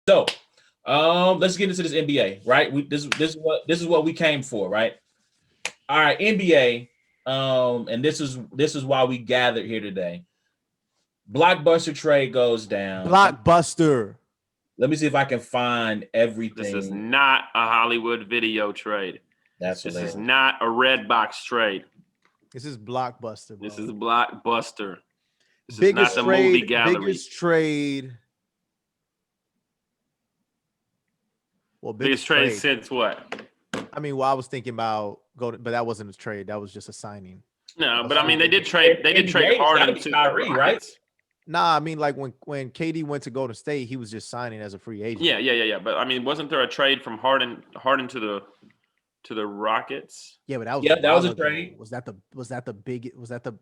So, let's get into this NBA, right? This is what we came for, right? All right, NBA. And this is why we gathered here today. Blockbuster trade goes down. Blockbuster. Let me see if I can find This is everything. not a Hollywood video trade. That's This is hilarious. not a red box trade. This is Blockbuster, bro. This is Blockbuster. This biggest is not the trade, movie gallery. Biggest trade. Well, biggest trade since what? I mean, well, I was thinking about but that wasn't a trade. That was just a signing. No, but I mean, they did trade. They did trade Harden to Kyrie, right? Nah, I mean, like when KD went to Golden State, he was just signing as a free agent. Yeah. But I mean, wasn't there a trade from Harden to the Rockets? Yeah, but that was that was a trade. Was that the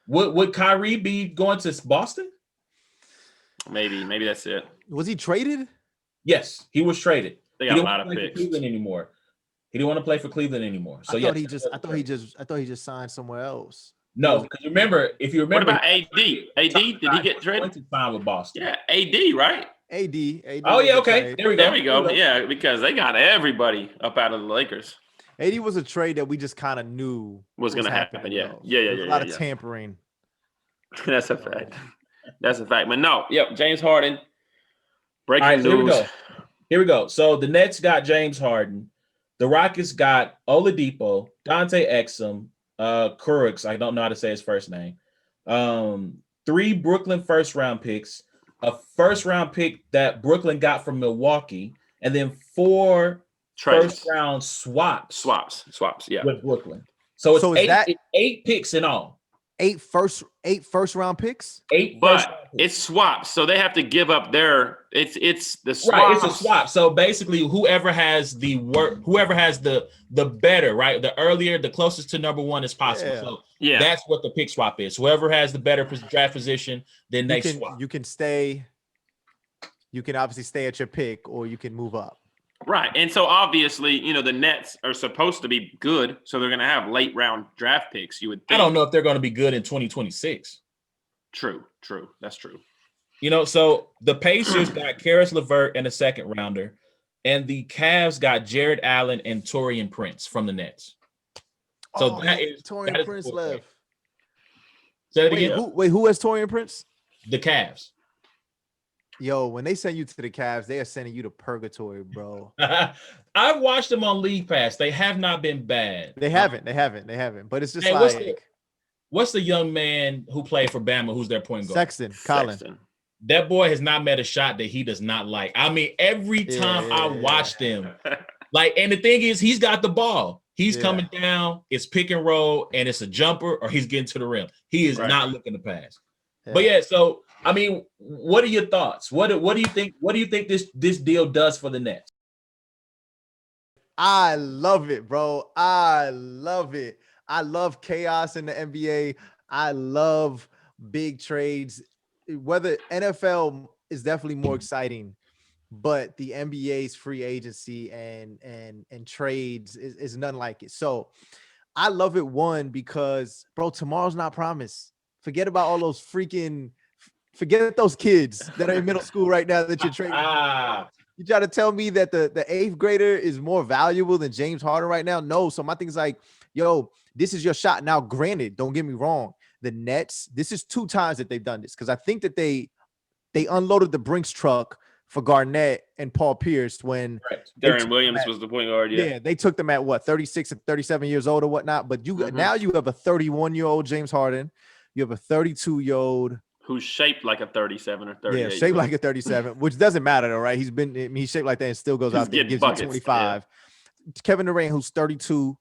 Would Kyrie be going to Boston? Maybe that's it. Was he traded? Yes, he was traded. They got a lot of picks. Cleveland anymore. He didn't want to play for Cleveland anymore. So I thought he just signed somewhere else. No, because if you remember, what about AD? AD, did he get traded? To sign with Boston. Yeah, AD, right? AD. Oh yeah, okay. There we go. Yeah, because they got everybody up out of the Lakers. AD was a trade that we just kind of knew was going to happen. Yeah. A lot of tampering. That's a fact. That's a fact. But no, James Harden. Breaking news. Here we go. So the Nets got James Harden. The Rockets got Oladipo, Dante Exum, Kurix. I don't know how to say his first name. 3 Brooklyn first-round picks, a first-round pick that Brooklyn got from Milwaukee, and then 4 first-round swaps. Yeah, with Brooklyn. So it's 8 picks in all. 8 first-round picks. 8, but it's swaps, so they have to give up their. It's the swap. Right, it's a swap. So basically, whoever has the better, right, the earlier, the closest to number 1 as possible. Yeah. So that's what the pick swap is. Whoever has the better draft position, then they swap. You can stay. You can obviously stay at your pick, or you can move up. Right. And so obviously, the Nets are supposed to be good. So they're going to have late round draft picks, you would think. I don't know if they're going to be good in 2026. True. That's true. So the Pacers got Karis LeVert and a second rounder, and the Cavs got Jared Allen and Taurean Prince from the Nets. So Taurean Prince left. Say it again. Who has Taurean Prince? The Cavs. Yo, when they send you to the Cavs, they are sending you to purgatory, bro. I've watched them on League Pass. They have not been bad. They haven't. But it's just what's the young man who played for Bama who's their point guard? Colin. That boy has not met a shot that he does not like. I mean, every time I watched him, and the thing is, he's got the ball. He's coming down, it's pick and roll, and it's a jumper, or he's getting to the rim. He is not looking to pass. Yeah. But so I mean, what are your thoughts? What do you think? What do you think this deal does for the Nets? I love it, bro. I love it. I love chaos in the NBA. I love big trades. Whether NFL is definitely more exciting, but the NBA's free agency and trades is none like it. So I love it, one, because, bro, tomorrow's not promised. Forget about all those forget those kids that are in middle school right now that you're trading. You try to tell me that the 8th grader is more valuable than James Harden right now? No. So my thing is like, yo, this is your shot. Now, granted, don't get me wrong. The Nets, this is 2 times that they've done this, because I think that they unloaded the Brinks truck for Garnett and Paul Pierce when Darren Williams was the point guard. Yeah, they took them at 36 and 37 years old or whatnot. But now you have a 31-year-old James Harden. You have a 32-year-old who's shaped like a 37 or 38. Yeah, shaped like a 37, which doesn't matter though, right? He's shaped like that and still goes out there and gives you 25. Yeah. Kevin Durant, who's 32,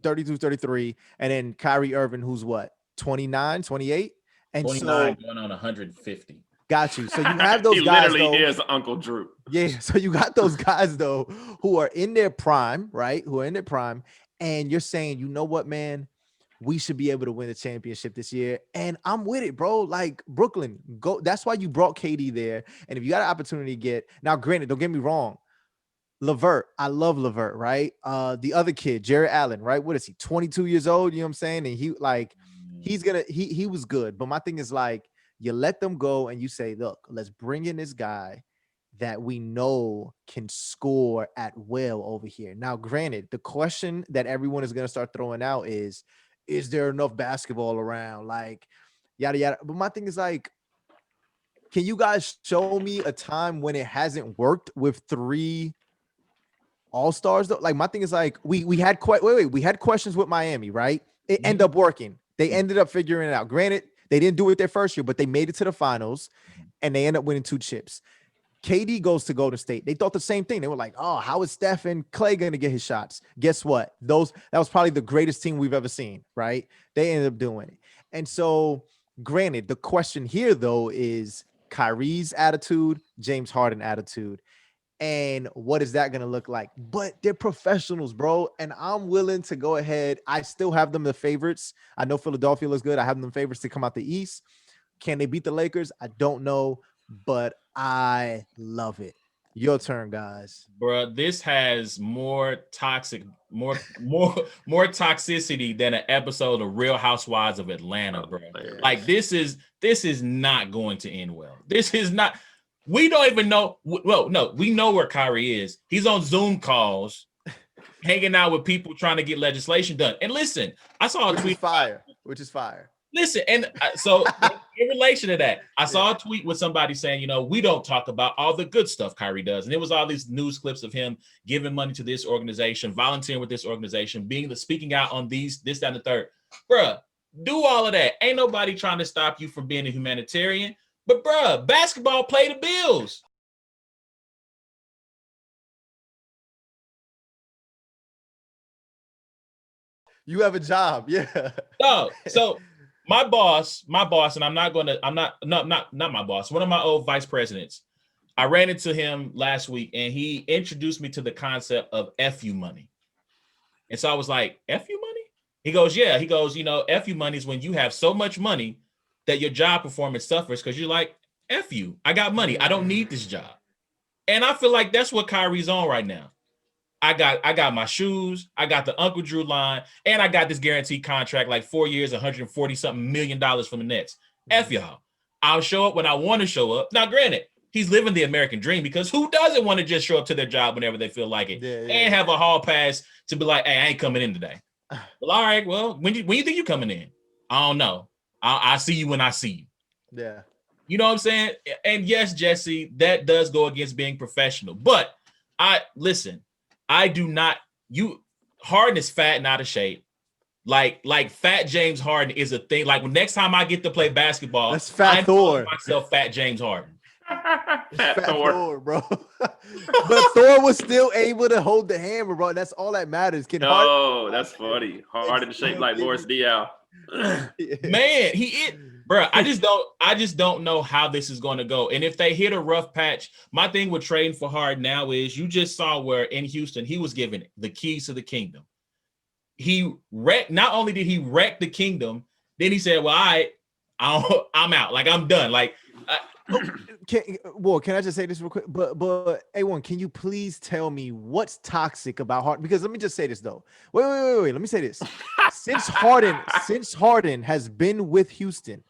33, and then Kyrie Irving, who's what, 29, 28? And 29 going on 150. Got you. So you have those guys. He literally is Uncle Drew. Yeah. So you got those guys though who are in their prime, right? Who are in their prime, and you're saying, you know what, man? We should be able to win the championship this year. And I'm with it, bro. Like, Brooklyn, go. That's why you brought KD there. And if you got an opportunity to get, now granted, don't get me wrong, LeVert, I love LeVert, right? The other kid, Jared Allen, right? What is he, 22 years old? You know what I'm saying? And he was good. But my thing is, like, you let them go and you say, look, let's bring in this guy that we know can score at will over here. Now, granted, the question that everyone is going to start throwing out is there enough basketball around? Like, yada, yada. But my thing is like, can you guys show me a time when it hasn't worked with 3 all-stars though? Like, my thing is like, we had we had questions with Miami, right? It ended up working. They ended up figuring it out. Granted, they didn't do it their first year, but they made it to the finals and they ended up winning 2 chips. KD goes to Golden State. They thought the same thing. They were like, oh, how is Steph and Clay going to get his shots? Guess what? That was probably the greatest team we've ever seen, right? They ended up doing it. And so, granted, the question here, though, is Kyrie's attitude, James Harden attitude, and what is that going to look like? But they're professionals, bro, and I'm willing to go ahead. I still have them the favorites. I know Philadelphia looks good. I have them favorites to come out the East. Can they beat the Lakers? I don't know, but I love it. Your turn, guys. Bro, this has more toxicity than an episode of Real Housewives of Atlanta, bro. Like this is not going to end well. This is not. We don't even know. Well, no, we know where Kyrie is. He's on Zoom calls, hanging out with people trying to get legislation done. And listen, I saw a tweet. Which is fire. Listen, and so in relation to that, I saw a tweet with somebody saying, we don't talk about all the good stuff Kyrie does. And it was all these news clips of him giving money to this organization, volunteering with this organization, speaking out on this, that, and the third. Bruh, do all of that. Ain't nobody trying to stop you from being a humanitarian. But bruh, basketball pay the bills. You have a job, yeah. No, so my boss, and I'm not my boss, one of my old vice presidents, I ran into him last week and he introduced me to the concept of FU money. And so I was like, FU money? He goes, yeah. He goes, FU money is when you have so much money that your job performance suffers because you're like, FU, I got money. I don't need this job. And I feel like that's what Kyrie's on right now. I got my shoes, I got the Uncle Drew line, and I got this guaranteed contract, like 4 years, $140-something million from the Nets. F y'all. I'll show up when I want to show up. Now, granted, he's living the American dream because who doesn't want to just show up to their job whenever they feel like it and have a hall pass to be like, hey, I ain't coming in today. Well, all right, well, when you think you coming in? I don't know. I'll see you when I see you. Yeah. You know what I'm saying? And yes, Jesse, that does go against being professional. But I do not. Harden is fat and out of shape. Like fat James Harden is a thing. Like next time I get to play basketball, that's Fat Thor. Myself Fat James Harden. Fat Thor, bro. But Thor was still able to hold the hammer, bro. That's all that matters. That's funny. Harden shaped like Boris Diaw. Man, he is. Bro, I just don't know how this is going to go. And if they hit a rough patch, my thing with trading for Harden now is you just saw where in Houston he was given the keys to the kingdom. Not only did he wreck the kingdom, then he said, well, I'm out. Like, I'm done. Like, can I just say this real quick? But A1, can you please tell me what's toxic about Harden? Because let me just say this though. Wait. Let me say this. Since Harden has been with Houston,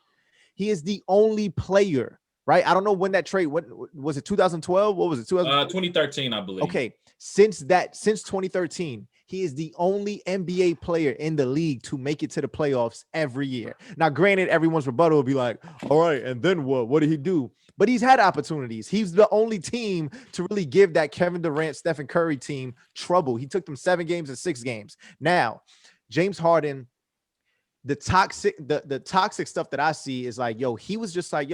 he is the only player, right? I don't know when that trade. What was it? 2012? What was it? 2013, I believe. Okay, since 2013. He is the only NBA player in the league to make it to the playoffs every year. Now, granted, everyone's rebuttal will be like, all right, and then what? What did he do? But he's had opportunities. He's the only team to really give that Kevin Durant, Stephen Curry team trouble. He took them 7 games and 6 games. Now, James Harden, the toxic stuff that I see is like, he was just like,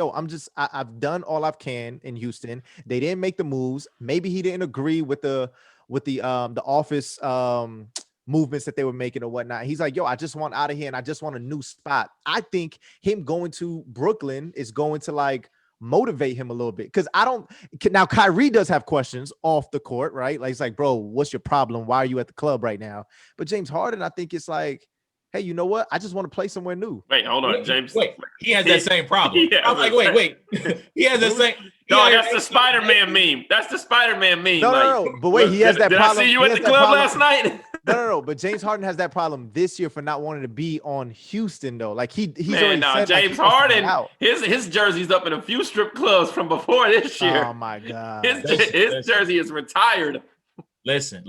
I've done all I can in Houston. They didn't make the moves. Maybe he didn't agree with the office movements that they were making or whatnot. He's like, I just want out of here and I just want a new spot. I think him going to Brooklyn is going to like motivate him a little bit. Cause now Kyrie does have questions off the court, right? Like, it's like, bro, what's your problem? Why are you at the club right now? But James Harden, I think it's like, hey, you know what? I just want to play somewhere new. Wait, hold on, James. Wait, he has that same problem. I'm like, wait. He has that same. No, that's the Spider-Man meme. That's the Spider-Man meme. No. But wait, he has that problem. Did I see you at the club last night? No. But James Harden has that problem this year for not wanting to be on Houston though. Like he's Man, already said, James Harden, his jersey's up in a few strip clubs from before this year. Oh my God. His jersey is retired. Listen.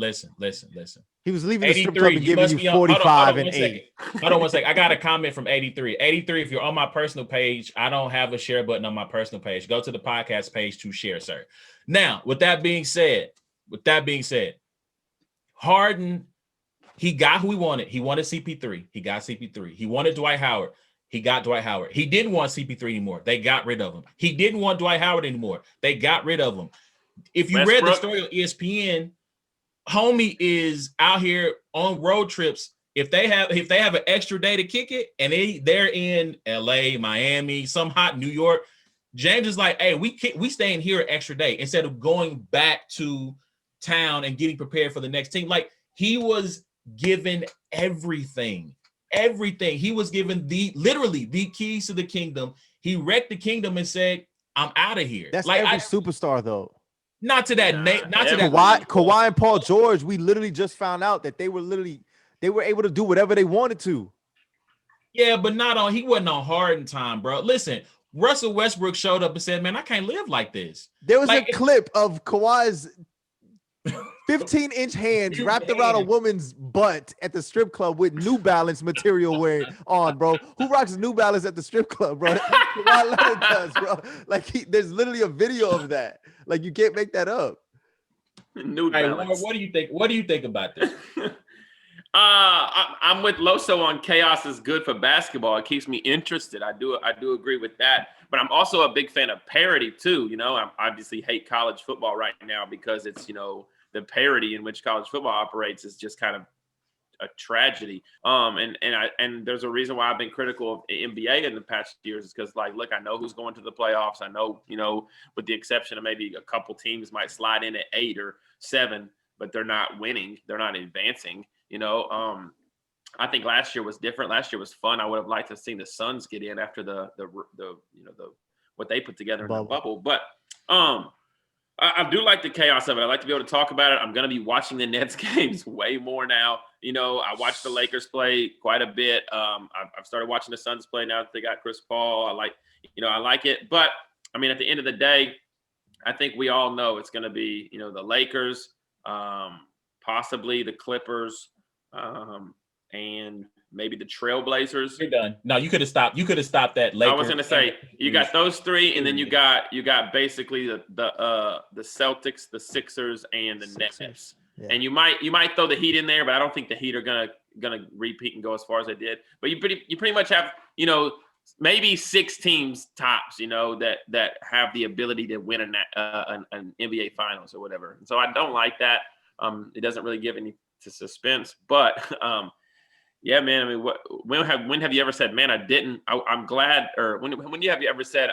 He was leaving the strip club and giving you 45 and 8. Hold on one second. I got a comment from 83. 83, if you're on my personal page, I don't have a share button on my personal page. Go to the podcast page to share, sir. Now, with that being said, Harden, he got who he wanted. He wanted CP3. He got CP3. He wanted Dwight Howard. He got Dwight Howard. He didn't want CP3 anymore. They got rid of him. He didn't want Dwight Howard anymore. They got rid of him. If you read the story on ESPN, homie is out here on road trips. If they have an extra day to kick it, and they're in LA, Miami, some hot New York, James is like, hey, we staying here an extra day instead of going back to town and getting prepared for the next team. He was given everything. He was given literally the keys to the kingdom. He wrecked the kingdom and said, I'm out of here. That's every superstar though. Not to that. Kawhi and Paul George. We literally just found out that they were able to do whatever they wanted to. Yeah, but he wasn't on Harden time, bro. Listen, Russell Westbrook showed up and said, "Man, I can't live like this." There was a clip of Kawhi's 15-inch hands wrapped around a woman's butt at the strip club with New Balance material wearing on, bro. Who rocks New Balance at the strip club, bro? Kawhi Leonard does, bro. There's literally a video of that. You can't make that up. New Balance. What do you think? What do you think about this? I'm with Loso on chaos is good for basketball. It keeps me interested. I do agree with that. But I'm also a big fan of parity too. I obviously hate college football right now because it's the parity in which college football operates is just kind of a tragedy. And there's a reason why I've been critical of the NBA in the past years is because look, I know who's going to the playoffs. I know, with the exception of maybe a couple teams might slide in at 8 or 7, but they're not winning. They're not advancing. I think last year was different. Last year was fun. I would have liked to have seen the Suns get in after the what they put together in the bubble. But I do like the chaos of it. I like to be able to talk about it. I'm going to be watching the Nets games way more now. I watched the Lakers play quite a bit. I've started watching the Suns play now that they got Chris Paul. I like it. But I mean, at the end of the day, I think we all know it's going to be, the Lakers, possibly the Clippers, and maybe the Trailblazers. You're done. No, you could have stopped. You could have stopped that. Lakers. I was going to say you got those three, and then you got basically the Celtics, the Sixers, and the Nets. Yeah. And you might throw the Heat in there, but I don't think the Heat are gonna repeat and go as far as they did. But you pretty much have maybe 6 teams tops that have the ability to win an NBA Finals or whatever. And so I don't like that. It doesn't really give any to suspense, but yeah, man. I mean, when have you ever said, man, I'm glad, or when have you ever said,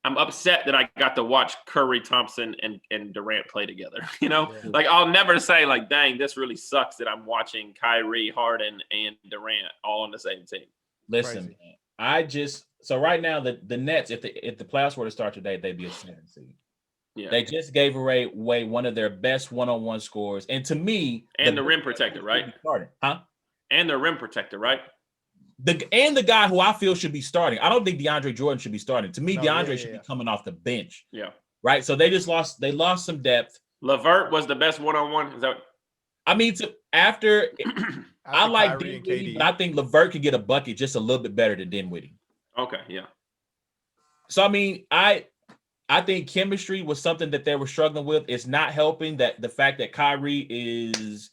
I'm upset that I got to watch Curry, Thompson, and Durant play together? I'll never say dang, this really sucks that I'm watching Kyrie, Harden, and Durant all on the same team. Listen, man, so right now the Nets, if the playoffs were to start today, they'd be a 7 seed. Yeah. They just gave away one of their best one-on-one scores, and to me, and the rim protector, right? And the rim protector, right? The guy who I feel should be starting. I don't think DeAndre Jordan should be starting. To me, DeAndre should be coming off the bench. Yeah. Right. So they lost some depth. LeVert was the best one-on-one. Is that? I mean, I like Dinwiddie, but I think LeVert could get a bucket just a little bit better than Dinwiddie. Okay. Yeah. So I mean, I think chemistry was something that they were struggling with. It's not helping that the fact that Kyrie is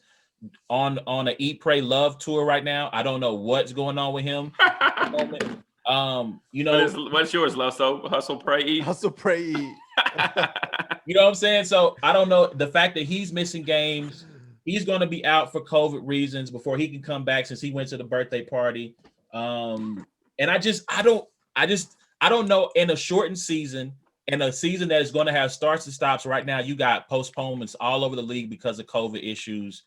on an Eat, Pray, Love tour right now. I don't know what's going on with him. What's yours, Loso? Hustle, pray, eat. Hustle, pray, eat. You know what I'm saying? So I don't know the fact that he's missing games. He's going to be out for COVID reasons before he can come back since he went to the birthday party. And I don't know, in a shortened season, in a season that is going to have starts and stops. Right now, you got postponements all over the league because of COVID issues.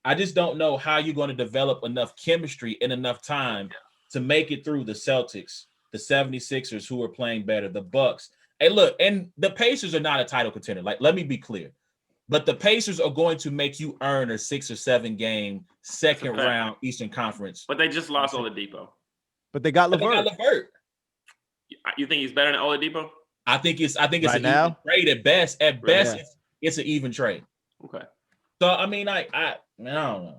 I just don't know how you're going to develop enough chemistry in enough time to make it through the Celtics, the 76ers who are playing better, the Bucks. Hey, look, and the Pacers are not a title contender. Like, let me be clear. But the Pacers are going to make you earn a 6 or 7 game second round Eastern Conference. But they just lost Oladipo. But they got LeVert. You think he's better than Oladipo? I think it's Right an now? even trade at best. At best, it's an even trade. Okay. So I mean, I don't know.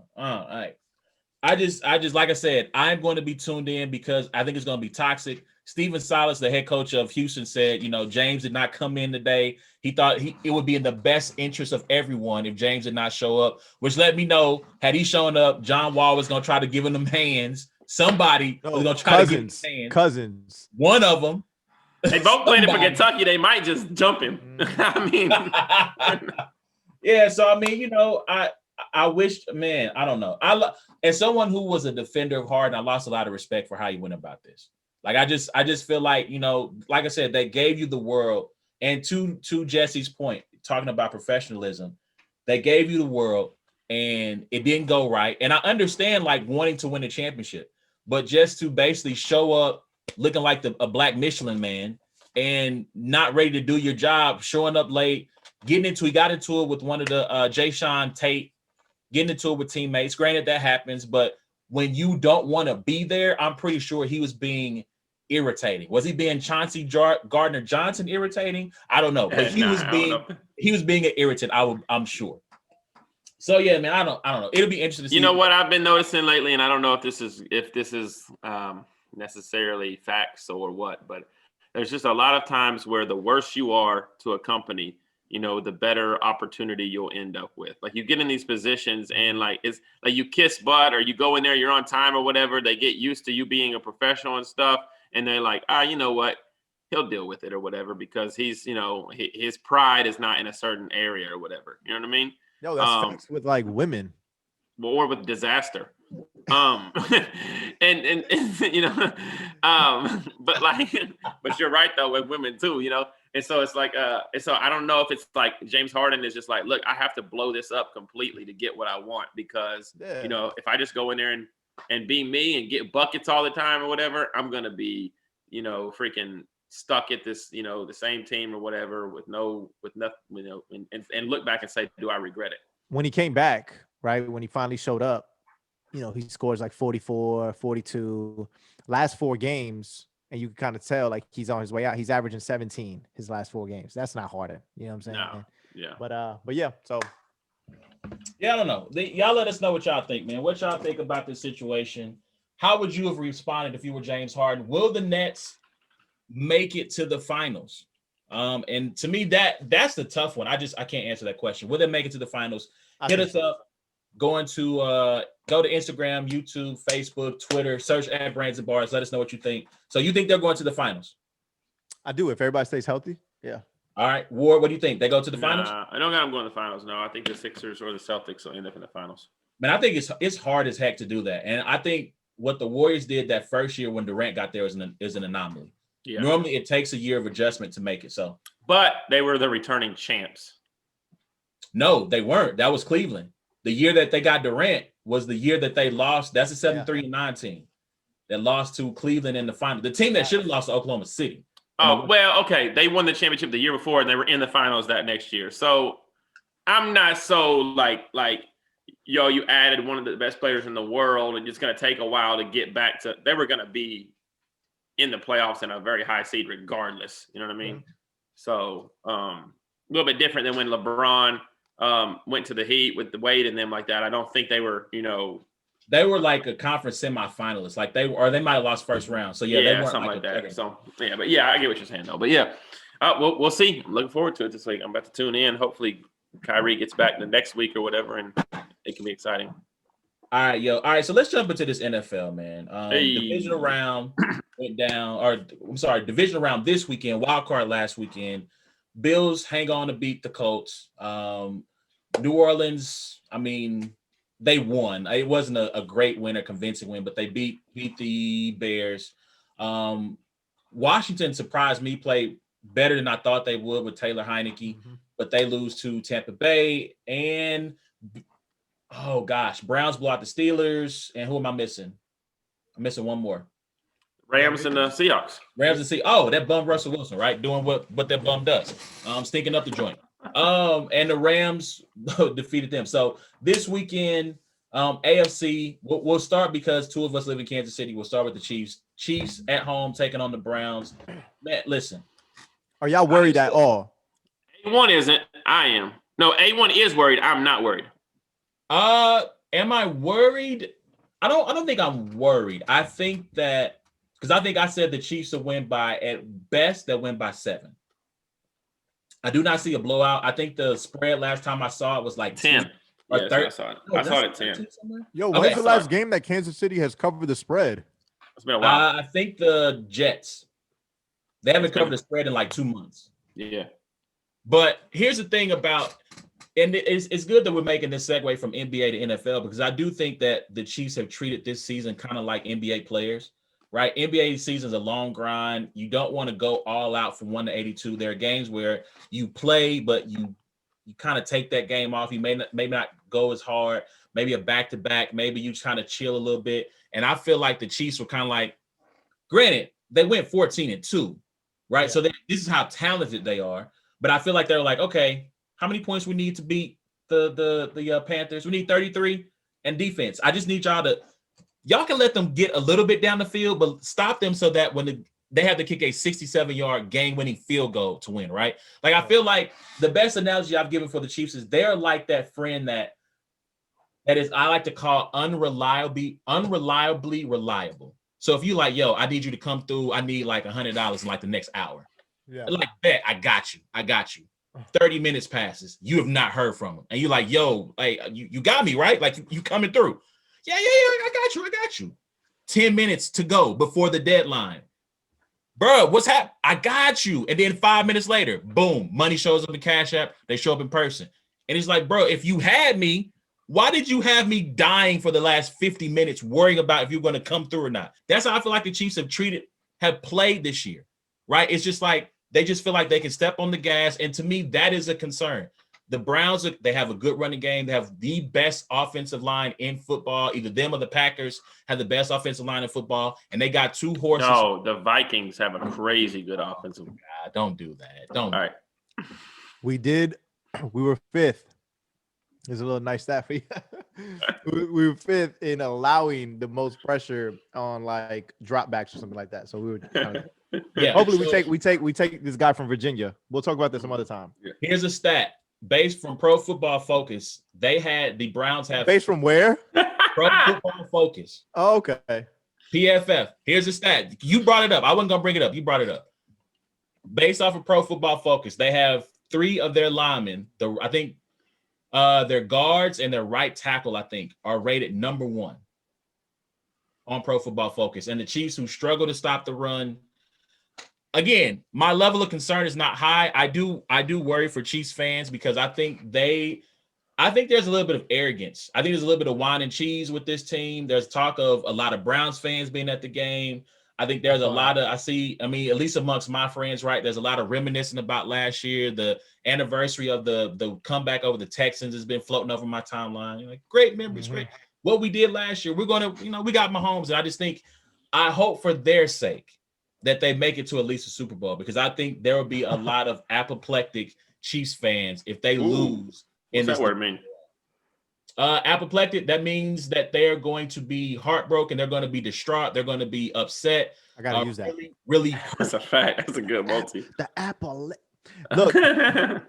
I just like I said, I'm going to be tuned in because I think it's going to be toxic. Stephen Silas, the head coach of Houston, said, James did not come in today. He thought it would be in the best interest of everyone if James did not show up, which let me know, had he shown up, John Wall was going to try to give him them hands. Somebody was going to try to give him hands. Cousins. One of them. They both played for Kentucky. They might just jump him. I mean. Yeah, so I mean, I wish, man, I don't know. As someone who was a defender of Harden, I lost a lot of respect for how he went about this. Like, I just feel like, like I said, they gave you the world. And to Jesse's point, talking about professionalism, they gave you the world and it didn't go right. And I understand like wanting to win a championship, but just to basically show up looking like a black Michelin man and not ready to do your job, showing up late, he got into it with one of the Jay Sean Tate, getting into it with teammates. Granted, that happens, but when you don't want to be there, I'm pretty sure he was being irritating. Was he being Chauncey Gardner Johnson irritating? I don't know, but he was being an irritant. I'm sure. So yeah, man, I don't know. It'll be interesting to see. You know what I've been noticing lately, and I don't know if this is necessarily facts or what, but there's just a lot of times where the worse you are to a company, the better opportunity you'll end up with. Like you get in these positions and like it's like you kiss butt or you go in there, you're on time or whatever. They get used to you being a professional and stuff. And they're like, you know what? He'll deal with it or whatever because he's, his pride is not in a certain area or whatever. You know what I mean? No, that's facts with like women. Or with disaster. But you're right though with women too, And so it's like, so I don't know if it's like James Harden is just like, look, I have to blow this up completely to get what I want because, if I just go in there and be me and get buckets all the time or whatever, I'm going to be, freaking stuck at this, the same team or whatever with nothing, and look back and say, do I regret it? When he came back, right, when he finally showed up, he scores like 44, 42, last 4 games. And you can kind of tell like he's on his way out. He's averaging 17 his last 4 games. That's not Harden. You know what I'm saying? No. Yeah. But yeah, so. Yeah, I don't know. Y'all let us know what y'all think, man. What y'all think about this situation? How would you have responded if you were James Harden? Will the Nets make it to the finals? And to me, that's the tough one. I can't answer that question. Will they make it to the finals? Hit us up. Go to Instagram, YouTube, Facebook, Twitter, search at Brains and Bars. Let us know what you think. So you think they're going to the finals? I do. If everybody stays healthy. Yeah. All right. Ward, what do you think? They go to the finals? I don't got them going to the finals. No, I think the Sixers or the Celtics will end up in the finals. Man, I think it's hard as heck to do that. And I think what the Warriors did that first year when Durant got there is an anomaly. Yeah. Normally it takes a year of adjustment to make it so. But they were the returning champs. No, they weren't. That was Cleveland. The year that they got Durant was the year that they lost. That's a 7-3-9 team that lost to Cleveland in the final. The team that should have lost to Oklahoma City. Oh, well, okay. They won the championship the year before, and they were in the finals that next year. So I'm not so like you added one of the best players in the world, and it's going to take a while to get back to – they were going to be in the playoffs in a very high seed regardless. You know what I mean? Mm-hmm. So a little bit different than when LeBron – went to the Heat with the Wade and them like that. I don't think they were, they were like a conference semifinalist. Like they might have lost first round. So yeah, they weren't something like that. Player. So yeah, but yeah, I get what you're saying though. But yeah, we'll see. I'm looking forward to it this week. I'm about to tune in. Hopefully Kyrie gets back the next week or whatever, and it can be exciting. All right, yo. All right, so let's jump into this NFL, man. Divisional round went down, divisional round this weekend, wild card last weekend. Bills hang on to beat the Colts. New Orleans, I mean, they won. It wasn't a great win or convincing win, but they beat the Bears. Washington surprised me, played better than I thought they would with Taylor Heineke, but they lose to Tampa Bay. And Oh gosh, Browns blow out the Steelers, and who am I missing? I'm missing one more. Rams and the Seahawks. Rams and see. Oh, that bum Russell Wilson, right? Doing what that bum does. Stinking up the joint. And the Rams defeated them. So this weekend, AFC, we'll start because two of us live in Kansas City. We'll start with the Chiefs. Chiefs at home taking on the Browns. Man, listen. Are y'all worried at all? A1 isn't. I am. No, A1 is worried. I'm not worried. Am I worried? I don't think I'm worried. I think that because I think I said the Chiefs will win by at best they'll win by 7. I do not see a blowout. I think the spread last time I saw it was like 10. Or Yes, 30. I saw it. I saw it at 10. Yo, Okay, when's the last game that Kansas City has covered the spread? It's been a while. I think the Jets. They haven't covered the spread in like 2 months. Yeah. But here's the thing about, and it's good that we're making this segue from NBA to NFL because I do think that the Chiefs have treated this season kind of like NBA players, right? NBA season is a long grind. You don't want to go all out from 1 to 82. There are games where you play, but you kind of take that game off. You may not go as hard. Maybe a back-to-back. Maybe you kind of chill a little bit. And I feel like the Chiefs were kind of like, granted, they went 14-2, right? Yeah. So this is how talented they are. But I feel like they're like, okay, how many points we need to beat the Panthers? We need 33 and defense. I just need y'all can let them get a little bit down the field, but stop them so that when they have to kick a 67-yard game-winning field goal to win, right? Like I feel like the best analogy I've given for the Chiefs is they're like that friend that is I like to call unreliably reliable. So if you like, yo, I need you to come through, I need like $100 in like the next hour. Yeah. Like that, I got you. 30 minutes passes, you have not heard from him, and you're like, yo, like you got me right, like you coming through. Yeah, I got you. 10 minutes to go before the deadline, bro. What's happening? I got you. And then 5 minutes later, boom, money shows up in Cash App. They show up in person, and it's like, bro, if you had me, why did you have me dying for the last 50 minutes worrying about if you're going to come through or not? That's how I feel like the Chiefs have played this year, right? It's just like they just feel like they can step on the gas. And to me, that is a concern. The Browns, they have a good running game. They have the best offensive line in football. Either them or the Packers have the best offensive line in football. And they got 2 horses. No, the Vikings have a crazy good offensive. God, don't do that. Don't. All right. We were 5th. There's a little nice stat for you. we were 5th in allowing the most pressure on like dropbacks or something like that. So we were Yeah. hopefully we take this guy from Virginia. We'll talk about this some other time. Here's a stat based from Pro Football Focus. The Browns have Based from where? Pro Football Focus. Oh, okay. PFF. Here's a stat. You brought it up. I wasn't gonna bring it up. You brought it up. Based off of Pro Football Focus, they have 3 of their linemen. I think their guards and their right tackle, I think, are rated number 1 on Pro Football Focus. And the Chiefs, who struggle to stop the run. Again, my level of concern is not high. I do worry for Chiefs fans because I think there's a little bit of arrogance. I think there's a little bit of wine and cheese with this team. There's talk of a lot of Browns fans being at the game. I think there's a lot of, at least amongst my friends, right? There's a lot of reminiscing about last year. The anniversary of the comeback over the Texans has been floating over my timeline. Like, great memories, great. What we did last year, we're going to, we got Mahomes. And I just think, I hope for their sake that they make it to at least a Super Bowl, because I think there will be a lot of apoplectic Chiefs fans if they lose. What's that word mean? Apoplectic, that means that they're going to be heartbroken. They're going to be distraught. They're going to be upset. I gotta use that. Really, really. That's a fact. That's a good multi. The apple. Look, I'm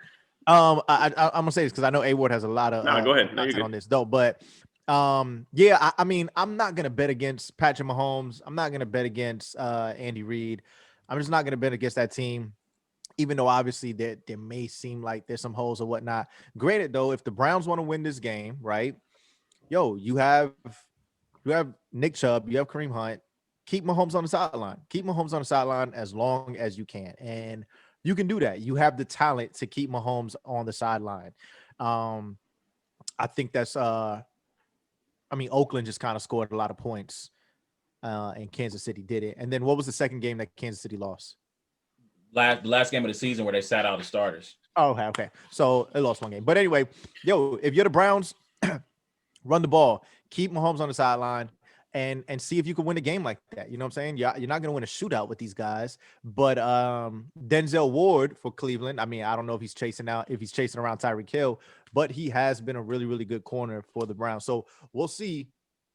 gonna say this because I know A-Ward has a lot of go ahead. No, on this though, but yeah, I mean, I'm not gonna bet against Patrick Mahomes. I'm not gonna bet against Andy Reid. I'm just not gonna bet against that team, even though obviously there may seem like there's some holes or whatnot. Granted, though, if the Browns want to win this game, right? Yo, you have Nick Chubb, you have Kareem Hunt. Keep Mahomes on the sideline. Keep Mahomes on the sideline as long as you can, and you can do that. You have the talent to keep Mahomes on the sideline. I think that's Oakland just kind of scored a lot of points, and Kansas City did it. And then what was the second game that Kansas City lost? Last game of the season where they sat out the starters. Oh, okay. So they lost one game. But anyway, yo, if you're the Browns, run the ball, keep Mahomes on the sideline, and see if you can win a game like that. You know what I'm saying? You're not going to win a shootout with these guys, but Denzel Ward for Cleveland. I mean, I don't know if he's chasing around Tyreek Hill, but he has been a really, really good corner for the Browns. So we'll see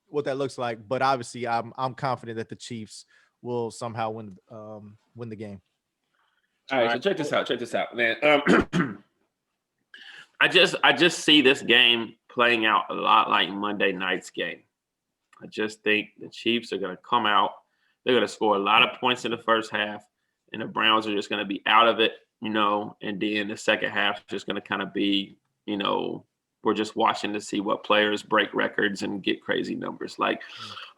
what that looks like. But obviously, I'm confident that the Chiefs will somehow win the game. All right, so check this out, man. I just see this game playing out a lot like Monday night's game. I just think the Chiefs are going to come out. They're going to score a lot of points in the first half, and the Browns are just going to be out of it, and then the second half is just going to kind of be, we're just watching to see what players break records and get crazy numbers.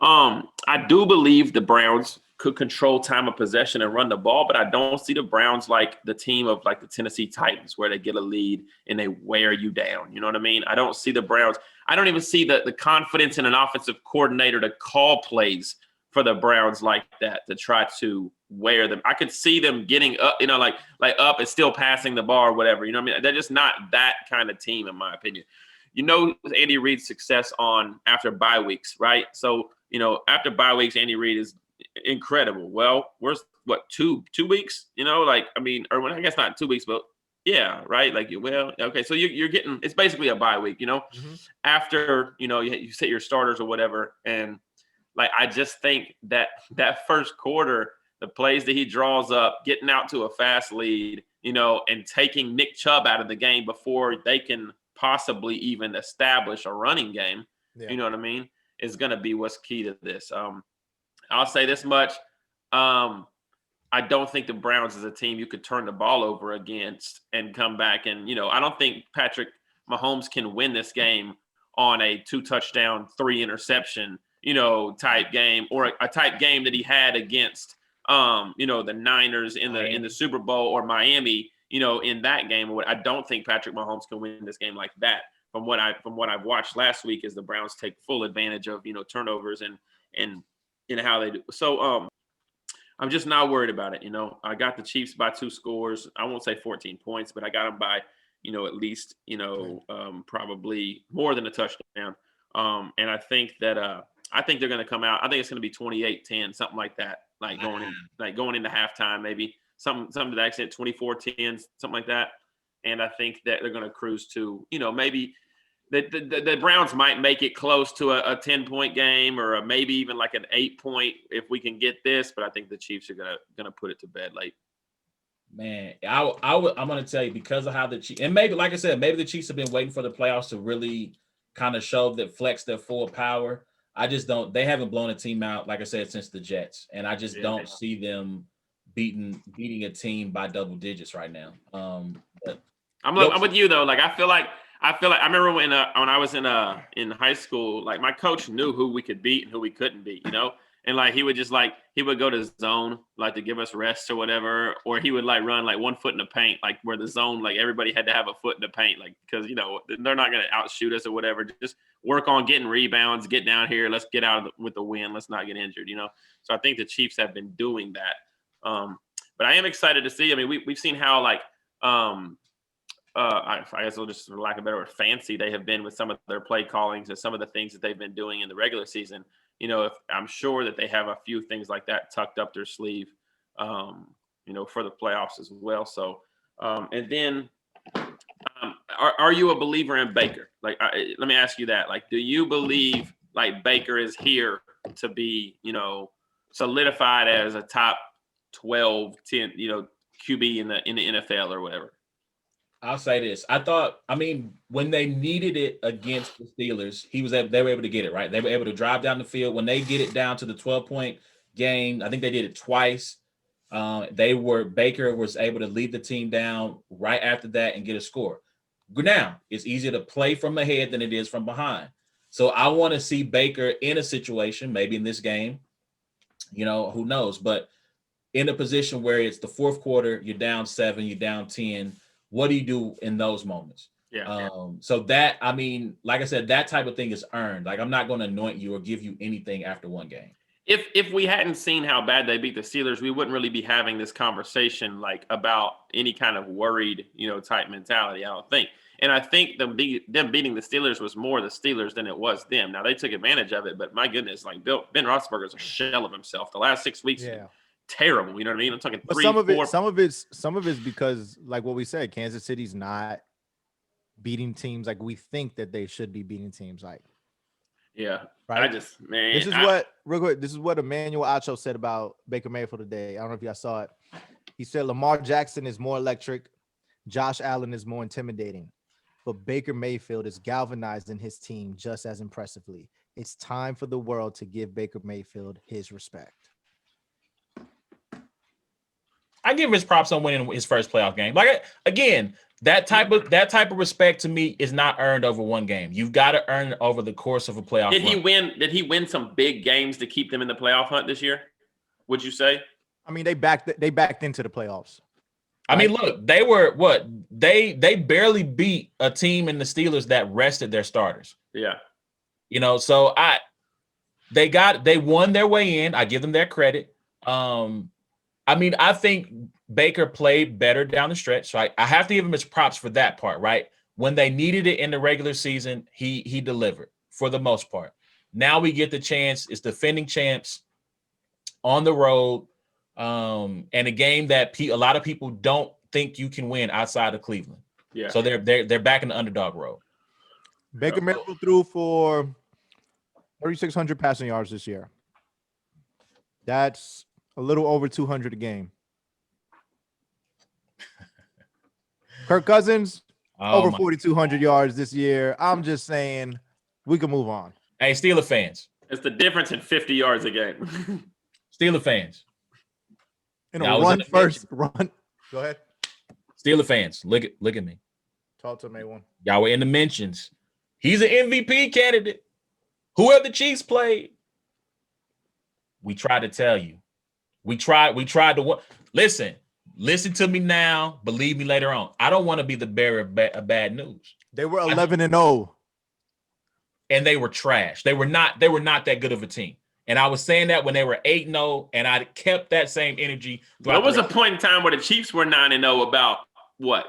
I do believe the Browns could control time of possession and run the ball, but I don't see the Browns like the team of like the Tennessee Titans where they get a lead and they wear you down. You know what I mean? I don't see the Browns. I don't even see the confidence in an offensive coordinator to call plays for the Browns like that to try to wear them. I could see them getting up, like up and still passing the ball or whatever. You know what I mean? They're just not that kind of team, in my opinion. Andy Reid's success after bye weeks, right? So, after bye weeks, Andy Reid is incredible. Well, we're two weeks, or I guess not 2 weeks, but yeah, right. Okay. So you're getting, it's basically a bye week, after, you set your starters or whatever. And I just think that first quarter, the plays that he draws up, getting out to a fast lead, and taking Nick Chubb out of the game before they can possibly even establish a running game, you know what I mean, is going to be what's key to this. I'll say this much. I don't think the Browns is a team you could turn the ball over against and come back. And, I don't think Patrick Mahomes can win this game on a 2-touchdown, 3-interception, type game, or a type game that he had against, the Niners in the Super Bowl, or Miami, in that game. I don't think Patrick Mahomes can win this game like that. From what I've watched last week, is the Browns take full advantage of, turnovers and how they do. So, I'm just not worried about it. I got the Chiefs by 2 scores. I won't say 14 points, but I got them by, at least, probably more than a touchdown. And I think that I think they're going to come out. I think it's going to be 28-10, something like that. Going into halftime, maybe something to that extent, 24-10, something like that. And I think that they're going to cruise to, maybe the Browns might make it close to a 10-point game, or maybe even like an 8-point if we can get this. But I think the Chiefs are gonna put it to bed late. Man, I'm gonna tell you, because of how the Chiefs, and maybe, like I said, maybe the Chiefs have been waiting for the playoffs to really kind of show that flex their full power. I just don't. They haven't blown a team out, like I said, since the Jets, and I just don't see them beating a team by double digits right now. But I'm with you though. I feel like I remember when I was in high school, my coach knew who we could beat and who we couldn't beat, and he would just he would go to zone to give us rest or whatever, or he would run 1 foot in the paint, where the zone everybody had to have a foot in the paint, because they're not going to outshoot us or whatever. Just work on getting rebounds, get down here, let's get out with the win, let's not get injured, So I think the Chiefs have been doing that, but I am excited to see. I mean, we've seen how I guess we'll just, for lack of a better word, fancy they have been with some of their play callings and some of the things that they've been doing in the regular season. If I'm sure that they have a few things like that tucked up their sleeve, for the playoffs as well. So, and then, are you a believer in Baker? Let me ask you that. Do you believe Baker is here to be, solidified as a top 12, 10, QB in the NFL or whatever? I'll say this. When they needed it against the Steelers, they were able to get it, right? They were able to drive down the field. When they get it down to the 12-point game, I think they did it twice. Baker was able to lead the team down right after that and get a score. Now, it's easier to play from ahead than it is from behind. So I want to see Baker in a situation, maybe in this game, who knows, but in a position where it's the fourth quarter, you're down 7, you're down 10. What do you do in those moments? Yeah. So that, like I said, that type of thing is earned. I'm not going to anoint you or give you anything after one game. If we hadn't seen how bad they beat the Steelers, we wouldn't really be having this conversation about any kind of worried, type mentality, I don't think. And I think them beating the Steelers was more the Steelers than it was them. Now they took advantage of it, but my goodness, like Ben Roethlisberger's a shell of himself. The last 6 weeks, terrible. You know what I mean? I'm talking but 3, some of 4. some of it's because, like what we said, Kansas City's not beating teams like we think that they should be beating teams like. Yeah, right. This is what Emmanuel Acho said about Baker Mayfield today. I don't know if y'all saw it. He said Lamar Jackson is more electric, Josh Allen is more intimidating, but Baker Mayfield is galvanizing his team just as impressively. It's time for the world to give Baker Mayfield his respect. I give his props on winning his first playoff game. Like, again, that type of respect to me is not earned over one game. You've got to earn it over the course of a playoff. Did he win some big games to keep them in the playoff hunt this year? Would you say? I mean, they backed into the playoffs. I mean, look, they were what? They barely beat a team in the Steelers that rested their starters. Yeah. You know, so they won their way in. I give them their credit. I mean, I think Baker played better down the stretch. So I have to give him his props for that part, right? When they needed it in the regular season, he delivered for the most part. Now we get the chance. It's defending champs on the road, and a game that a lot of people don't think you can win outside of Cleveland. Yeah. So they're back in the underdog role. Baker Mayfield threw for 3,600 passing yards this year. That's a little over 200 a game. Kirk Cousins, over 4,200 yards this year. I'm just saying we can move on. Hey, Steeler fans. It's the difference in 50 yards a game. Steeler fans. In a run. Go ahead. Steeler fans, look at me. Talk to me one. Y'all were in the mentions. He's an MVP candidate. Whoever the Chiefs played. We tried to tell you. We tried to listen to me now. Believe me later on. I don't want to be the bearer of bad news. They were 11-0. And they were trash. They were not that good of a team. And I was saying that when they were 8-0, and I kept that same energy. There was a point in time where the Chiefs were 9-0 about what?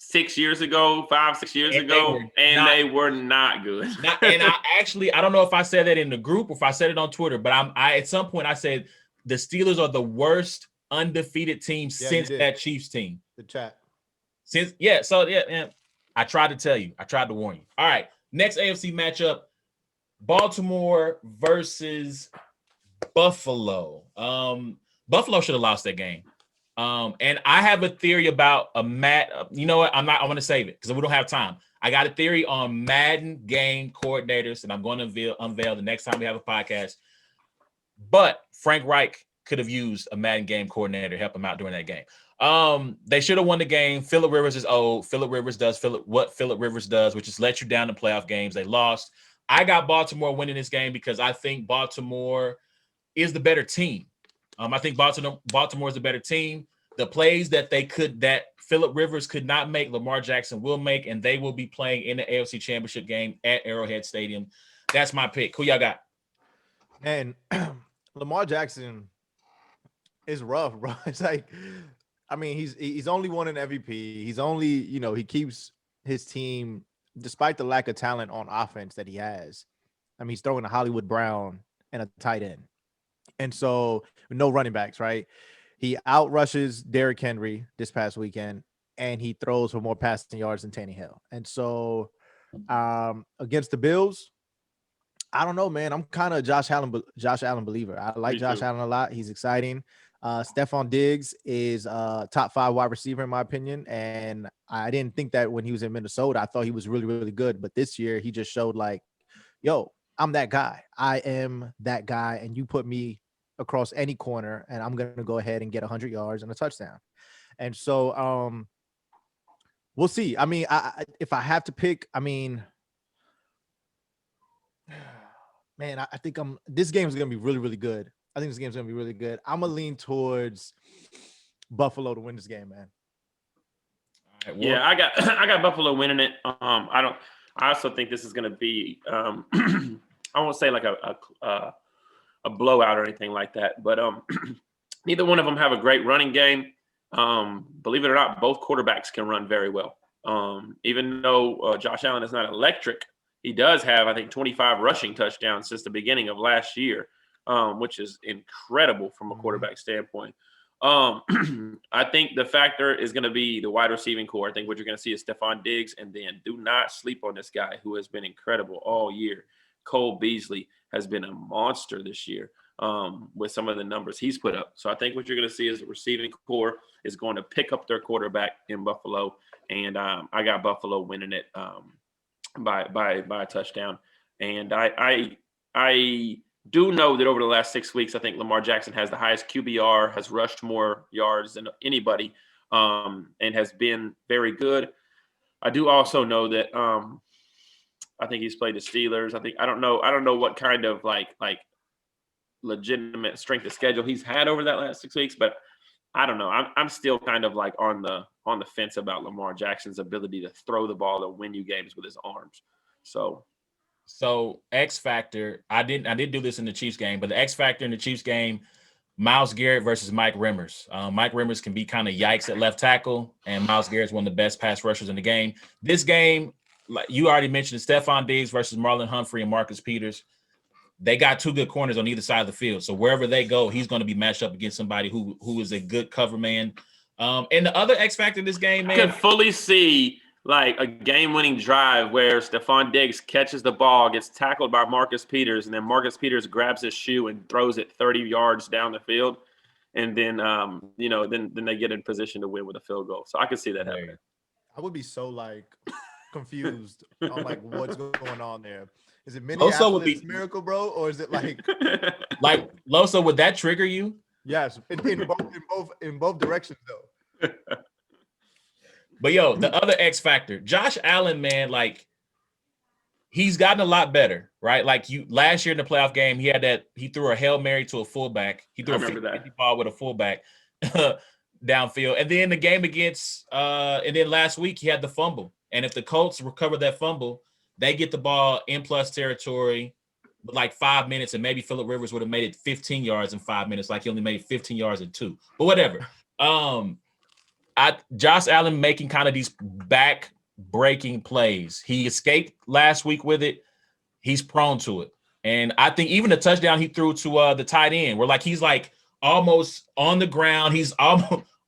6 years ago, 5-6 years ago, they were not good. And I don't know if I said that in the group or if I said it on Twitter, but I at some point I said the Steelers are the worst undefeated team since that Chiefs team. The chat. I tried to tell you. I tried to warn you. All right, next AFC matchup, Baltimore versus Buffalo. Buffalo should have lost that game. And I have a theory about you know what? I want to save it because we don't have time. I got a theory on Madden game coordinators, and I'm going to unveil the next time we have a podcast. But Frank Reich could have used a Madden game coordinator to help him out during that game. They should have won the game. Phillip Rivers is old. Phillip Rivers does what Phillip Rivers does, which is let you down in playoff games. They lost. I got Baltimore winning this game because I think Baltimore is the better team. I think Baltimore is a better team. The plays that Phillip Rivers could not make, Lamar Jackson will make, and they will be playing in the AFC Championship game at Arrowhead Stadium. That's my pick. Who y'all got? And Lamar Jackson is rough, bro. It's like, I mean, he's only won an MVP. He's only, he keeps his team, despite the lack of talent on offense that he has. I mean, he's throwing a Hollywood Brown and a tight end. And so no running backs, right? He outrushes Derrick Henry this past weekend, and he throws for more passing yards than Tannehill. And so against the Bills, I don't know, man. I'm kind of Josh Allen believer. I like Josh Allen a lot. He's exciting. Stefan Diggs is top 5 wide receiver in my opinion. And I didn't think that when he was in Minnesota. I thought he was really, really good. But this year he just showed like, yo, I'm that guy. I am that guy. And you put me across any corner and I'm going to go ahead and get 100 yards and a touchdown. And so we'll see. I mean, if I have to pick, I mean, man, I think this game is going to be really, really good. I think this game's going to be really good. I'm going to lean towards Buffalo to win this game, man. Right, well, yeah, I got Buffalo winning it. I also think this is going to be I won't say like a blowout or anything like that, but neither one of them have a great running game. Believe it or not, both quarterbacks can run very well. Even though Josh Allen is not electric, he does have, I think, 25 rushing touchdowns since the beginning of last year, which is incredible from a quarterback standpoint. I think the factor is going to be the wide receiving core. I think what you're going to see is Stefan Diggs, and then do not sleep on this guy who has been incredible all year. Cole Beasley has been a monster this year with some of the numbers he's put up. So I think what you're going to see is the receiving core is going to pick up their quarterback in Buffalo, and I got Buffalo winning it by a touchdown. And I do know that over the last 6 weeks, I think Lamar Jackson has the highest QBR, has rushed more yards than anybody, and has been very good. I do also know that I think he's played the Steelers. I don't know what kind of like legitimate strength of schedule he's had over that last 6 weeks, but I don't know. I'm still kind of like on the fence about Lamar Jackson's ability to throw the ball and win you games with his arms. So X factor, I did do this in the Chiefs game, but the X factor in the Chiefs game, Myles Garrett versus Mike Remmers. Mike Remmers can be kind of yikes at left tackle, and Myles Garrett's one of the best pass rushers in the game. This game, like you already mentioned, Stefan Diggs versus Marlon Humphrey and Marcus Peters. They got two good corners on either side of the field. So wherever they go, he's going to be matched up against somebody who is a good cover man. And the other X factor in this game, man, I could fully see like a game-winning drive where Stefan Diggs catches the ball, gets tackled by Marcus Peters, and then Marcus Peters grabs his shoe and throws it 30 yards down the field. And then, then they get in position to win with a field goal. So I could see that happening. I would be so like confused on like what's going on there. Is it Minneapolis Miracle, bro, or is it like like Loso? Would that trigger you? Yes, in both directions though. But yo, the other X factor, Josh Allen, man, like he's gotten a lot better, right? Like last year in the playoff game, he threw a Hail Mary to a fullback. He threw a 50 ball with a fullback downfield. And then the game against and then last week he had the fumble. And if the Colts recover that fumble, they get the ball in plus territory with like 5 minutes, and maybe Phillip Rivers would have made it 15 yards in 5 minutes, like he only made 15 yards in 2. But whatever. Josh Allen making kind of these back-breaking plays. He escaped last week with it. He's prone to it. And I think even the touchdown he threw to the tight end, where like he's like almost on the ground. He's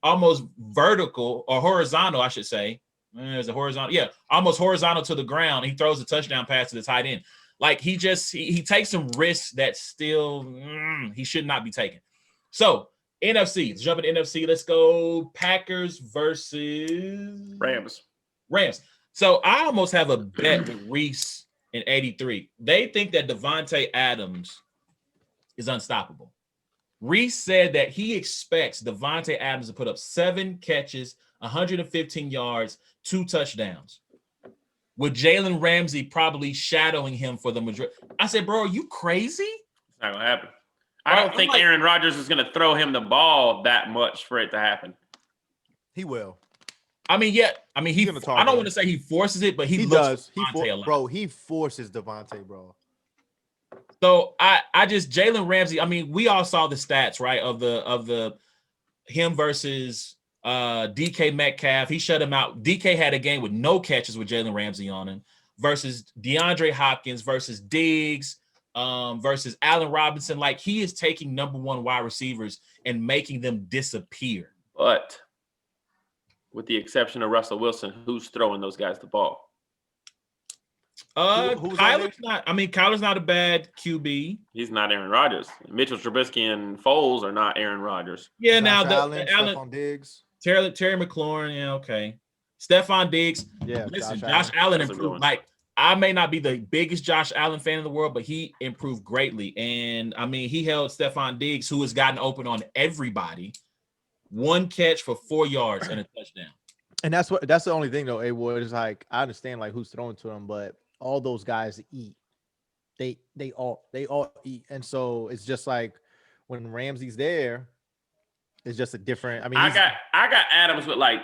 almost vertical or horizontal, I should say. There's a horizontal. Yeah, almost horizontal to the ground. He throws a touchdown pass to the tight end. Like he takes some risks that still he should not be taking. So NFC, let's jump into NFC. Let's go Packers versus Rams. So I almost have a bet with Reese in 83. They think that Devontae Adams is unstoppable. Reese said that he expects Devontae Adams to put up 7 catches, 115 yards, 2 touchdowns, with Jalen Ramsey probably shadowing him for the majority. I said, bro, are you crazy? It's not going to happen. I don't think Aaron Rodgers is going to throw him the ball that much for it to happen. He will. I mean, yeah. I mean, I don't want to say he forces it, but he does. He forces Devontae, bro. So I just Jalen Ramsey. I mean, we all saw the stats, right? Of the him versus DK Metcalf. He shut him out. DK had a game with no catches with Jalen Ramsey on him versus DeAndre Hopkins versus Diggs. Versus Allen Robinson. Like he is taking number 1 wide receivers and making them disappear. But with the exception of Russell Wilson, who's throwing those guys the ball? Kyler's not. I mean, Kyler's not a bad QB. He's not Aaron Rodgers. Mitchell Trubisky and Foles are not Aaron Rodgers. Yeah, Josh now Allen, Allen, Stefan Diggs, Terry McLaurin. Yeah, okay. Stefan Diggs. Yeah, listen, Josh Allen improved. Like I may not be the biggest Josh Allen fan in the world, but he improved greatly. And I mean, he held Stefan Diggs, who has gotten open on everybody, 1 catch for 4 yards and a touchdown. And that's the only thing though, A-Wood, is like I understand like who's throwing to him, but all those guys eat. They all eat. And so it's just like when Ramsey's there, it's just a different. I mean, I got Adams with like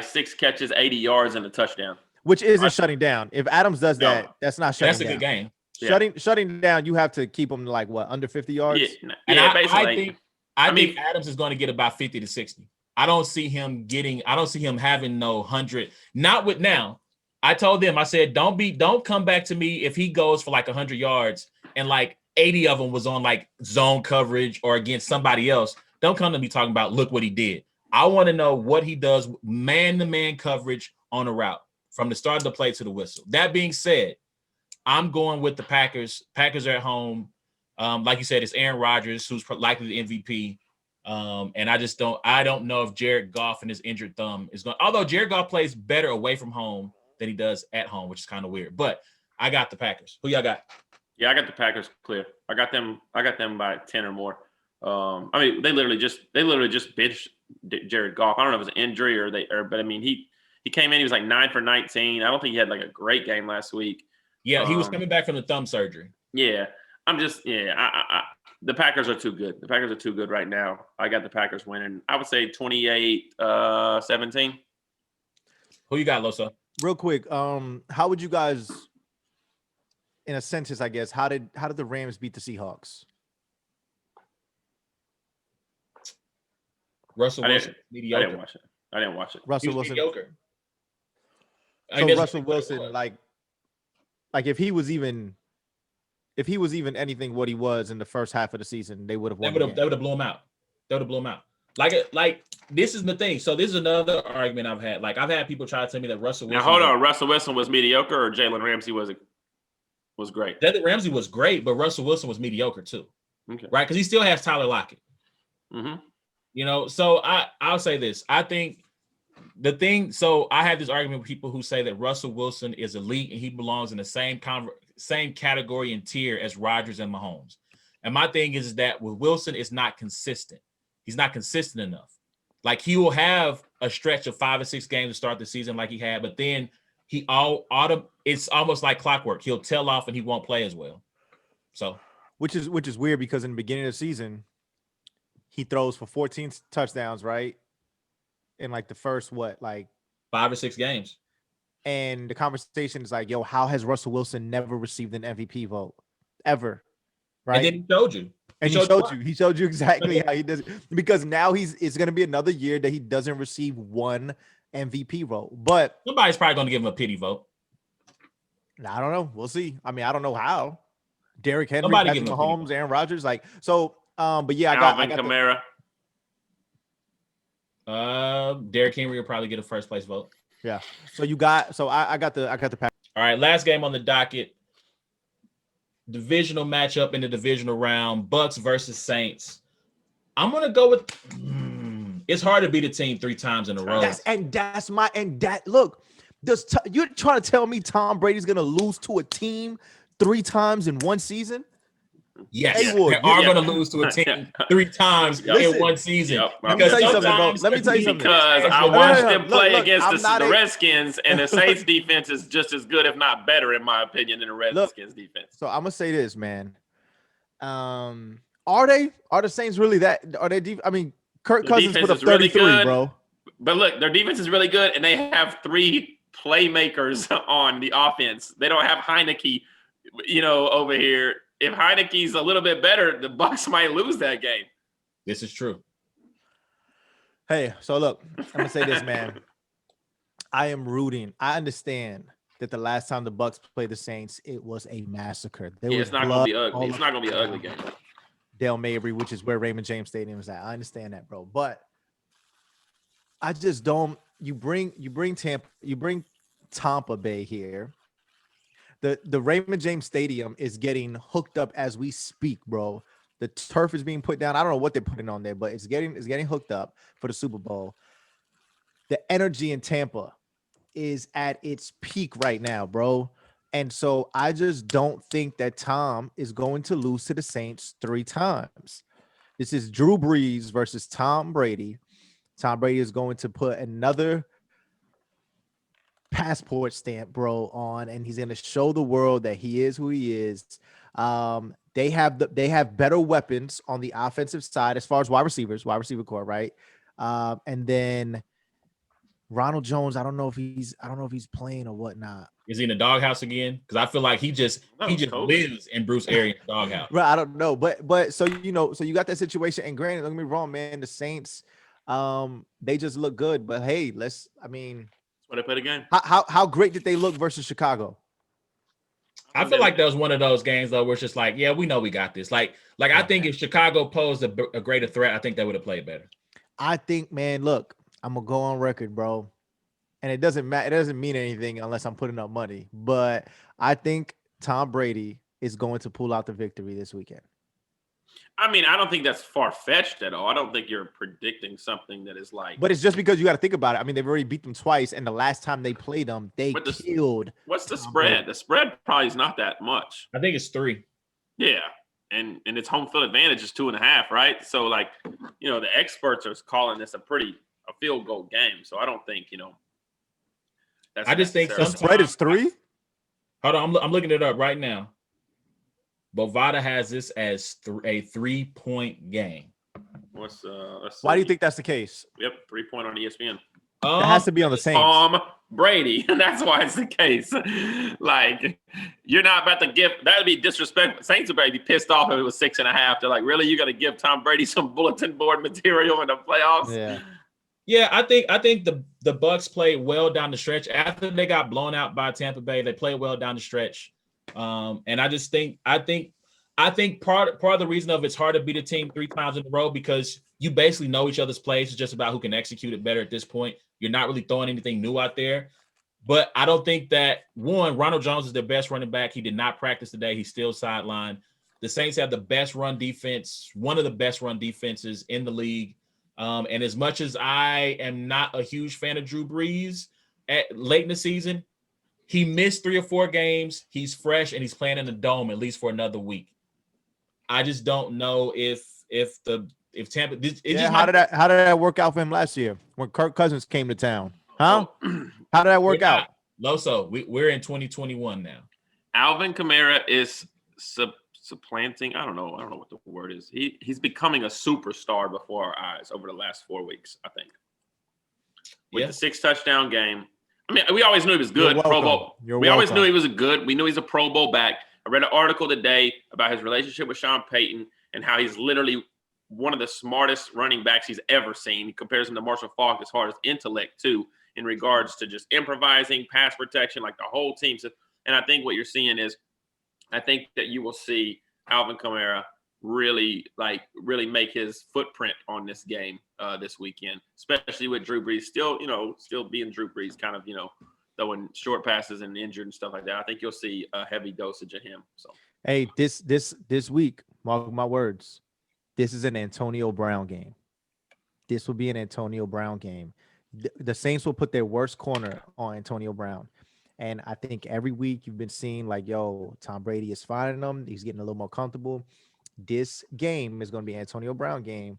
6 catches, 80 yards, and a touchdown. Which isn't shutting down. If Adams does that, that's not shutting down. That's a good game. Shutting down, you have to keep him like what, under 50 yards? Yeah, basically. I think Adams is going to get about 50 to 60. I don't see him having no 100. Not with now. I told them, I said, don't come back to me if he goes for like 100 yards and like 80 of them was on like zone coverage or against somebody else. Don't come to me talking about, look what he did. I want to know what he does man-to-man coverage on a route from the start of the play to the whistle. That being said, I'm going with the Packers. Packers are at home. Like you said, it's Aaron Rodgers, who's likely the MVP. And I don't know if Jared Goff and his injured thumb is going, although Jared Goff plays better away from home than he does at home, which is kind of weird. But I got the Packers. Who y'all got? Yeah, I got the Packers clear. I got them by 10 or more. I mean, they literally just benched Jared Goff. I don't know if it was an injury but I mean, he came in, he was like 9 for 19. I don't think he had like a great game last week. Yeah, he was coming back from the thumb surgery. Yeah. The Packers are too good. The Packers are too good right now. I got the Packers winning. I would say 28-17. Who you got, Loso? Real quick, how would you guys, in a sentence, I guess, how did the Rams beat the Seahawks? Russell Wilson, mediocre. I didn't watch it. Russell Wilson, mediocre. So Russell Wilson, like if he was even anything what he was in the first half of the season, they would have won. They would have blew him out. They would have blew him out. Like this is the thing. So this is another argument I've had. Like I've had people try to tell me that Russell Wilson. Now hold on, Russell Wilson was mediocre or Jalen Ramsey was great? Jalen Ramsey was great, but Russell Wilson was mediocre too. Okay. Right? Because he still has Tyler Lockett. Mm-hmm. You know, so I'll say this. I think the thing. So I have this argument with people who say that Russell Wilson is elite and he belongs in the same category and tier as Rodgers and Mahomes. And my thing is that with Wilson, it's not consistent. He's not consistent enough. Like he will have a stretch of 5 or 6 games to start the season like he had, but then it's almost like clockwork. He'll tail off and he won't play as well. So, which is weird because in the beginning of the season, he throws for 14 touchdowns, right? In like the first 5 or 6 games. And the conversation is like, yo, how has Russell Wilson never received an MVP vote ever? Right. And then he showed you. He showed you exactly how he does it. Because now it's going to be another year that he doesn't receive one MVP vote. But somebody's probably going to give him a pity vote. I don't know. We'll see. I mean, I don't know how. Derrick Henry, Patrick Mahomes, Aaron Rodgers, but yeah, Alvin Kamara. Derrick Henry will probably get a first place vote. Yeah. So I got the pack. All right, last game on the docket. Divisional matchup in the divisional round, Bucks versus Saints. I'm gonna go with. It's hard to beat a team 3 times in a row. Look, you're trying to tell me Tom Brady's gonna lose to a team 3 times in one season? Yes, they are going to lose to a team 3 times in one season. Yep. Let me tell you something. Because I watched them play against the Redskins, and the Saints defense is just as good, if not better, in my opinion, than the Redskins defense. So I'm gonna say this, man. Are the Saints really that? Are they? I mean, Kirk Cousins put up 33, really bro. But look, their defense is really good, and they have 3 playmakers on the offense. They don't have Heineke, over here. If Heineke's a little bit better, the Bucks might lose that game. This is true. Hey, so look, I'm gonna say this, man. I am rooting. I understand that the last time the Bucks played the Saints, it was a massacre. It's not gonna be ugly. It's not gonna be an ugly game. Dale Mabry, which is where Raymond James Stadium is at. I understand that, bro. But I just don't. You bring Tampa Bay here. The Raymond James Stadium is getting hooked up as we speak, bro. The turf is being put down. I don't know what they're putting on there, but it's getting hooked up for the Super Bowl. The energy in Tampa is at its peak right now, bro. And so I just don't think that Tom is going to lose to the Saints 3 times. This is Drew Brees versus Tom Brady. Tom Brady is going to put another passport stamp, bro, on, and he's going to show the world that he is who he is. They have better weapons on the offensive side as far as wide receiver core, right? And then Ronald Jones, I don't know if he's playing or whatnot. Is he in the doghouse again? Because I feel like he just lives in Bruce Arians' doghouse. Right, I don't know, but so you got that situation. And granted, don't get me wrong, man, the Saints, They just look good. But hey, I mean, That's why they play the game. how great did they look versus Chicago? I feel like that was one of those games though, where it's just like, yeah, we know we got this. Like I think if Chicago posed a greater threat, I think they would have played better. I think, man, look, I'm gonna go on record, bro, and it doesn't matter. It doesn't mean anything unless I'm putting up money. But I think Tom Brady is going to pull out the victory this weekend. I mean, I don't think that's far-fetched at all. I don't think you're predicting something that is like. But it's just because you got to think about it. I mean, they've already beat them twice, and the last time they played them, they killed. What's the spread? Brady. The spread probably is not that much. I think it's 3. Yeah, and its home field advantage is 2.5, right? So, like, the experts are calling this a field goal game. So I don't think that's. I just think the spread is 3. Hold on, I'm looking it up right now. Bovada has this as a 3-point game. Let's Why do you think that's the case? Yep, 3-point on ESPN. That has to be on the Saints. Tom Brady. That's why it's the case. Like, you're not about to give – that would be disrespectful. Saints would be pissed off if it was 6.5. They're like, really? You're going to give Tom Brady some bulletin board material in the playoffs? Yeah. Yeah, I think the Bucks played well down the stretch. After they got blown out by Tampa Bay, they played well down the stretch. And I think part of the reason of it's hard to beat a team 3 times in a row because you basically know each other's plays. It's just about who can execute it better at this point. You're not really throwing anything new out there. But I don't think that, one, Ronald Jones is their best running back. He did not practice today. He's still sidelined. The Saints have the best run defense, one of the best run defenses in the league. And as much as I am not a huge fan of Drew Brees late in the season, he missed 3 or 4 games. He's fresh and he's playing in the dome at least for another week. I just don't know if Tampa. How did that work out for him last year when Kirk Cousins came to town? Huh? How did that work out? Loso, we're in 2021 now. Alvin Kamara is supplanting. I don't know what the word is. He's becoming a superstar before our eyes over the last 4 weeks, I think. With the 6 touchdown game. I mean, we always knew he was good. Pro Bowl. We always knew he was good. We knew he's a Pro Bowl back. I read an article today about his relationship with Sean Payton and how he's literally one of the smartest running backs he's ever seen. He compares him to Marshall Faulk as far as intellect, too, in regards to just improvising, pass protection, like the whole team. And I think what you're seeing is I think that you will see Alvin Kamara really make his footprint on this game this weekend, especially with Drew Brees still being Drew Brees, kind of, throwing short passes and injured and stuff like that. I think you'll see a heavy dosage of him. So, hey, this week, mark my words, this is an Antonio Brown game. This will be an Antonio Brown game. The Saints will put their worst corner on Antonio Brown. And I think every week you've been seeing like, yo, Tom Brady is finding them. He's getting a little more comfortable. This game is going to be an Antonio Brown game.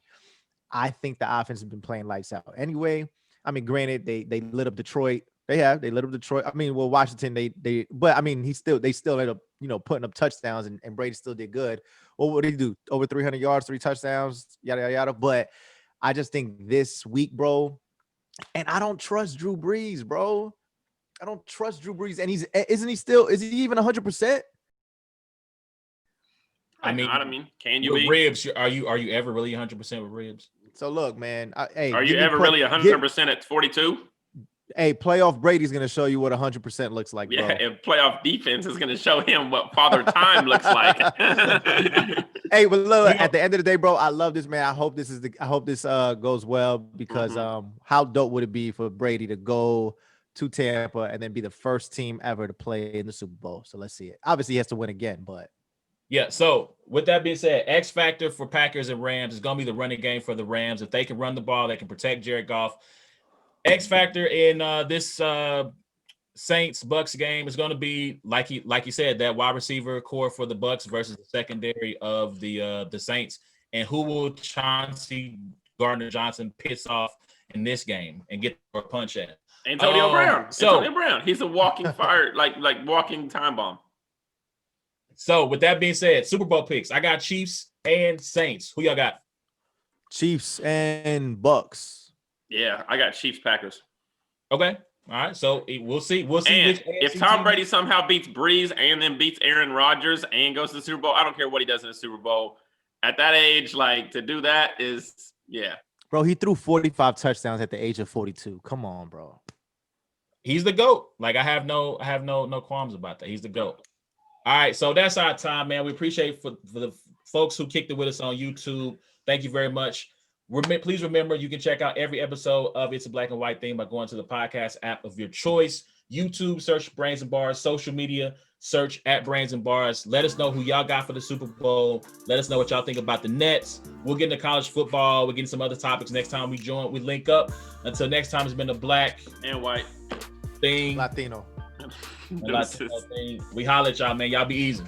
I think the offense has been playing lights out. Anyway, I mean, granted, they lit up Detroit. They lit up Detroit. I mean, well, Washington, but I mean, they still ended up, putting up touchdowns and Brady still did good. Well, what did he do? Over 300 yards, 3 touchdowns, yada, yada, yada. But I just think this week, bro, and I don't trust Drew Brees, bro. I don't trust Drew Brees. And is he even 100%? I mean, can you be? Ribs, are you ever really 100% with ribs? So look, man. Are you ever really 100% at 42? Hey, playoff Brady's going to show you what 100% looks like, bro. Yeah, and playoff defense is going to show him what Father Time looks like. Hey, but look, at the end of the day, bro, I love this, man. I hope this goes well because how dope would it be for Brady to go to Tampa and then be the first team ever to play in the Super Bowl? So let's see it. Obviously, he has to win again, but. Yeah, so with that being said, X factor for Packers and Rams is going to be the running game for the Rams. If they can run the ball, they can protect Jared Goff. X factor in this Saints Bucks game is going to be like you said, that wide receiver core for the Bucks versus the secondary of the Saints, and who will Chauncey Gardner-Johnson piss off in this game and get a punch at? Antonio Brown. Antonio Brown. He's a walking fire, like walking time bomb. So with that being said, Super Bowl picks. I got Chiefs and Saints. Who y'all got? Chiefs and Bucks. Yeah, I got Chiefs Packers. Okay. All right. So we'll see. And if Tom Brady somehow beats Brees and then beats Aaron Rodgers and goes to the Super Bowl, I don't care what he does in the Super Bowl. At that age, like, to do that is, yeah. Bro, he threw 45 touchdowns at the age of 42. Come on, bro. He's the GOAT. Like I have no qualms about that. He's the GOAT. All right, so that's our time, man. We appreciate for the folks who kicked it with us on YouTube. Thank you very much. Please remember, you can check out every episode of It's a Black and White Thing by going to the podcast app of your choice. YouTube, search Brains and Bars. Social media, search at Brains and Bars. Let us know who y'all got for the Super Bowl. Let us know what y'all think about the Nets. We'll get into college football. We'll get into some other topics next time we link up. Until next time, it's been a Black and White Thing. Latino. Thing. We holler at y'all, man. Y'all be easy.